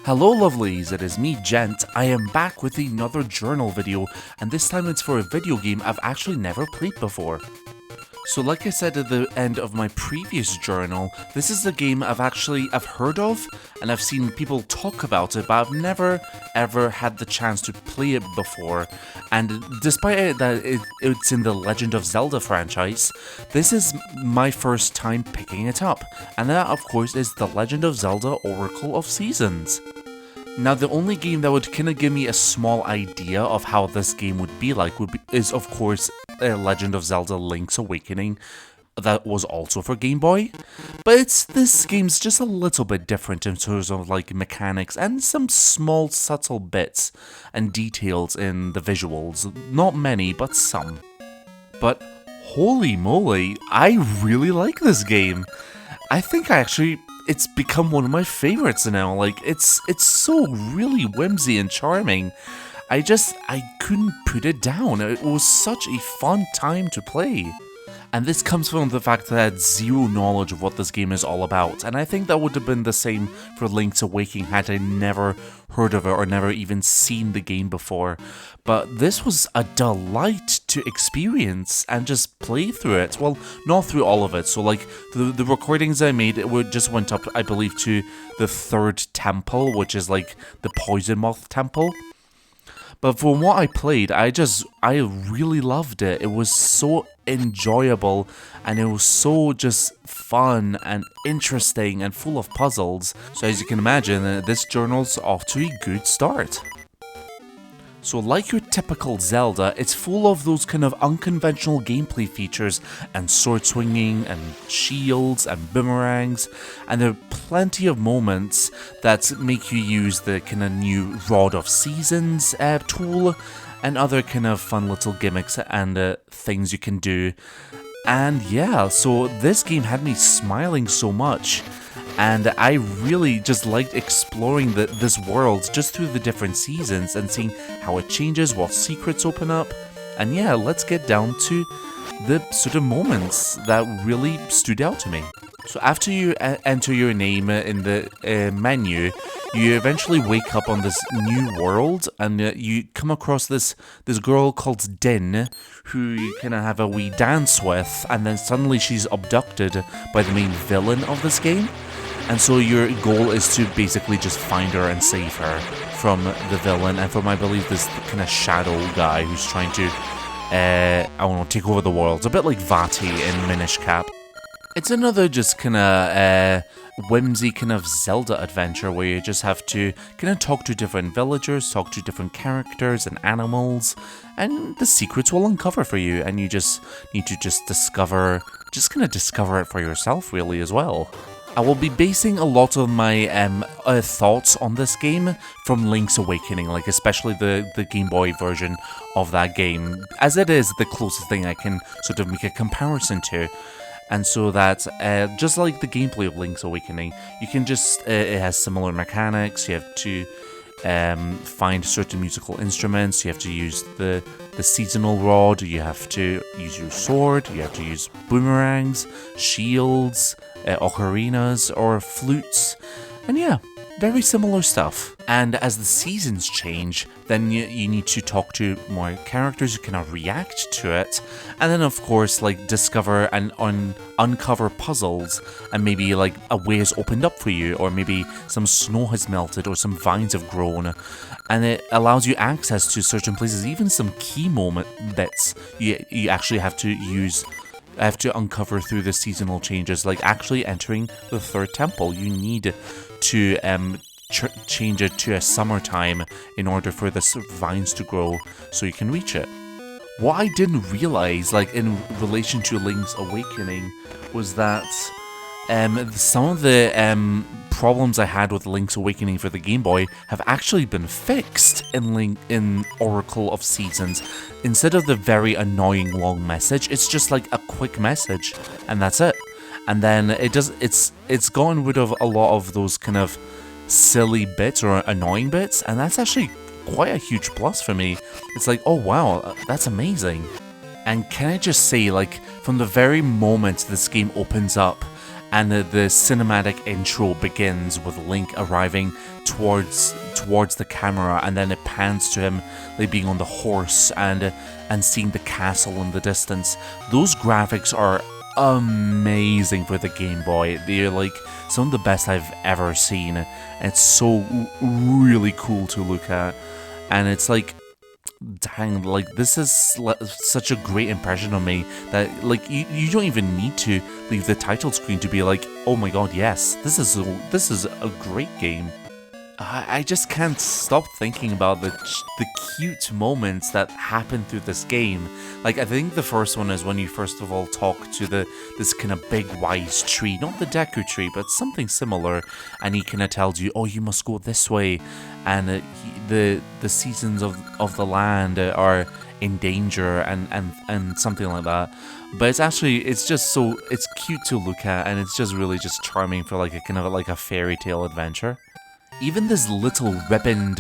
Hello lovelies, it is me Gent. I am back with another journal video, and this time it's for a video game I've actually never played before. So like I said at the end of my previous journal, this is a game I've heard of, and I've seen people talk about it, but I've never ever had the chance to play it before. And despite it that it's in the Legend of Zelda franchise, this is my first time picking it up, and that of course is the Legend of Zelda Oracle of Seasons. Now, the only game that would kind of give me a small idea of how this game would be like is, of course, Legend of Zelda Link's Awakening, that was also for Game Boy. But this game's just a little bit different in terms of like mechanics and some small subtle bits and details in the visuals. Not many, but some. But holy moly, I really like this game. I think it's become one of my favorites now. Like, it's so really whimsy and charming. I couldn't put it down. It was such a fun time to play. And this comes from the fact that I had zero knowledge of what this game is all about, and I think that would have been the same for Link's Awakening had I never heard of it or never even seen the game before. But this was a delight to experience and just play through it. Well, not through all of it, so like the recordings I made, just went up, I believe, to the third temple, which is like the Poison Moth Temple. But from what I played, I really loved it. It was so enjoyable, and it was so just fun and interesting and full of puzzles. So as you can imagine, this journal's off to a good start. So like your typical Zelda, it's full of those kind of unconventional gameplay features and sword swinging and shields and boomerangs, and there are plenty of moments that make you use the kind of new Rod of Seasons tool and other kind of fun little gimmicks and things you can do. And yeah, so this game had me smiling so much. And I really just liked exploring this world just through the different seasons and seeing how it changes, what secrets open up. And yeah, let's get down to the sort of moments that really stood out to me. So after you enter your name in the menu, you eventually wake up on this new world, and you come across this girl called Din, who you kind of have a wee dance with, and then suddenly she's abducted by the main villain of this game. And so your goal is to basically just find her and save her from the villain and from, I believe, this kind of shadow guy who's trying to, I don't know, take over the world. It's a bit like Vati in Minish Cap. It's another just kind of whimsy kind of Zelda adventure where you just have to kind of talk to different villagers, talk to different characters and animals, and the secrets will uncover for you, and you just need to discover it for yourself really as well. I will be basing a lot of my thoughts on this game from Link's Awakening, like especially the Game Boy version of that game, as it is the closest thing I can sort of make a comparison to. And so that, just like the gameplay of Link's Awakening, you can it has similar mechanics. You have to find certain musical instruments, you have to use the seasonal rod, you have to use your sword, you have to use boomerangs, shields, ocarinas or flutes, and yeah, very similar stuff. And as the seasons change, then you need to talk to more characters who can react to it, and then of course like discover and uncover puzzles, and maybe like a way has opened up for you, or maybe some snow has melted or some vines have grown, and it allows you access to certain places, even some key moment bits you actually have to uncover through the seasonal changes, like actually entering the third temple. You need to change it to a summertime in order for the vines to grow so you can reach it. What I didn't realize, like in relation to Link's Awakening, was that some of the problems I had with Link's Awakening for the Game Boy have actually been fixed in Oracle of Seasons. Instead of the very annoying long message, it's just like a quick message, and that's it. And then it's gotten rid of a lot of those kind of silly bits or annoying bits, and that's actually quite a huge plus for me. It's like, oh wow, that's amazing. And can I just say, like, from the very moment this game opens up, and the cinematic intro begins with Link arriving towards the camera, and then it pans to him like being on the horse and seeing the castle in the distance. Those graphics are amazing for the Game Boy. They're like some of the best I've ever seen. It's so really cool to look at, and it's like, dang, like this is such a great impression on me that like you don't even need to leave the title screen to be like, oh my god, yes, this is a great game. I just can't stop thinking about the cute moments that happen through this game. Like, I think the first one is when you first of all talk to this kind of big wise tree, not the Deku tree, but something similar, and he kind of tells you, oh, you must go this way, and the seasons of the land are in danger and something like that. But it's just it's cute to look at, and it's just really just charming for like a kind of like a fairy tale adventure. Even this little ribboned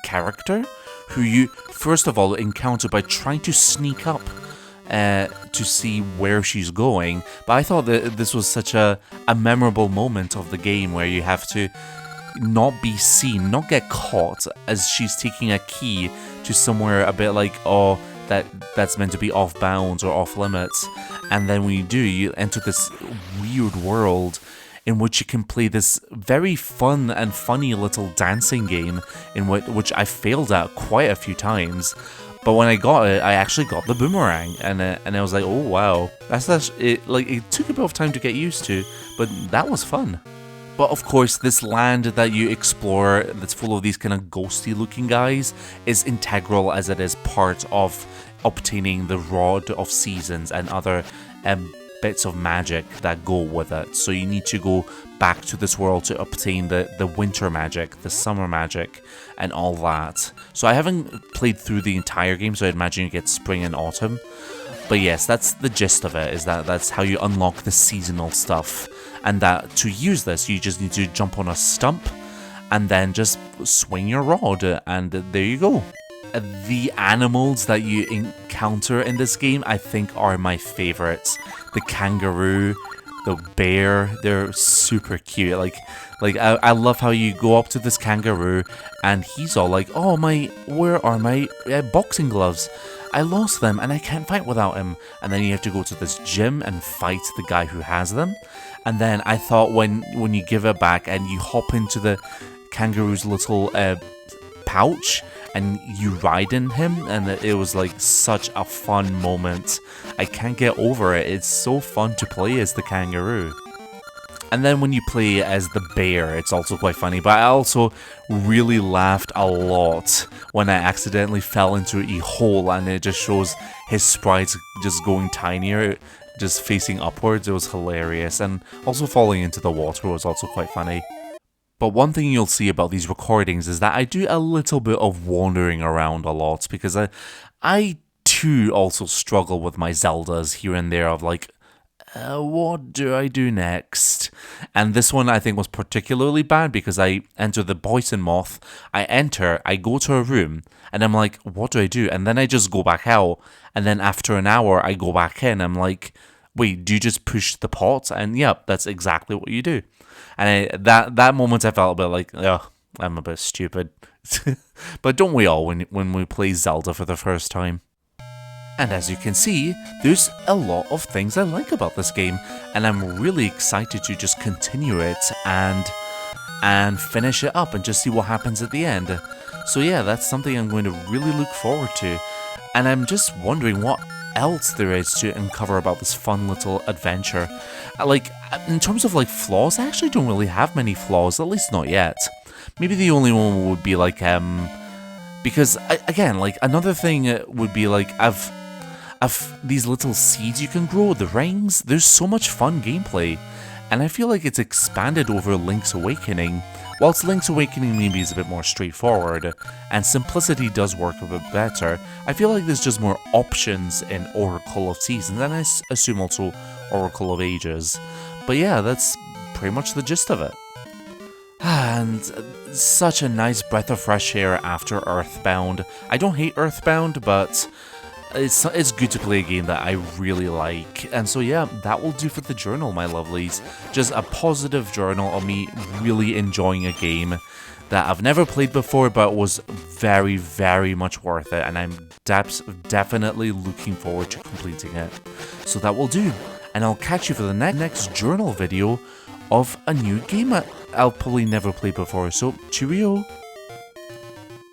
character, who you first of all encounter by trying to sneak up to see where she's going. But I thought that this was such a memorable moment of the game where you have to not be seen, not get caught as she's taking a key to somewhere a bit like, oh, that's meant to be off bounds or off limits. And then when you do, you enter this weird world in which you can play this very fun and funny little dancing game in which I failed at quite a few times. But when I got it, I actually got the boomerang, and I was like, oh wow, it took a bit of time to get used to, but that was fun. But of course, this land that you explore that's full of these kind of ghosty looking guys is integral, as it is part of obtaining the Rod of Seasons and other bits of magic that go with it. So you need to go back to this world to obtain the winter magic, the summer magic, and all that. So I haven't played through the entire game, so I'd imagine you get spring and autumn. But yes, that's the gist of it, is that's how you unlock the seasonal stuff. And that to use this, you just need to jump on a stump and then just swing your rod, and there you go. The animals that you encounter in this game, I think, are my favorites. The kangaroo, the bear, they're super cute. Like I love how you go up to this kangaroo and he's all like, oh, where are my boxing gloves? I lost them and I can't fight without him. And then you have to go to this gym and fight the guy who has them. And then I thought when you give it back and you hop into the kangaroo's little pouch and you ride in him, and it was like such a fun moment. I can't get over it. It's so fun to play as the kangaroo. And then when you play as the bear, it's also quite funny. But I also really laughed a lot when I accidentally fell into a hole, and it just shows his sprites just going tinier, just facing upwards. It was hilarious. And also falling into the water was also quite funny. But one thing you'll see about these recordings is that I do a little bit of wandering around a lot, because I too also struggle with my Zeldas here and there of like, what do I do next? And this one I think was particularly bad because I enter the Poison Moth, I go to a room, and I'm like, what do I do? And then I just go back out, and then after an hour I go back in, I'm like, wait, do you just push the pot? And yep, that's exactly what you do. And that moment I felt a bit like, oh, I'm a bit stupid. But don't we all when we play Zelda for the first time? And as you can see, there's a lot of things I like about this game, and I'm really excited to just continue it and finish it up and just see what happens at the end. So yeah, that's something I'm going to really look forward to. And I'm just wondering what else there is to uncover about this fun little adventure. Like, in terms of like flaws, I actually don't really have many flaws, at least not yet. Maybe the only one would be like, because again, like another thing would be like, I've these little seeds you can grow, the rings. There's so much fun gameplay, and I feel like it's expanded over Link's Awakening. Whilst Link's Awakening maybe is a bit more straightforward, and simplicity does work a bit better, I feel like there's just more options in Oracle of Seasons, and I assume also Oracle of Ages. But yeah, that's pretty much the gist of it. And such a nice breath of fresh air after Earthbound. I don't hate Earthbound, but it's good to play a game that I really like. And so yeah, that will do for the journal, my lovelies. Just a positive journal of me really enjoying a game that I've never played before, but was very, very much worth it, and I'm definitely looking forward to completing it. So that will do, and I'll catch you for the next journal video of a new game I'll probably never played before, so cheerio!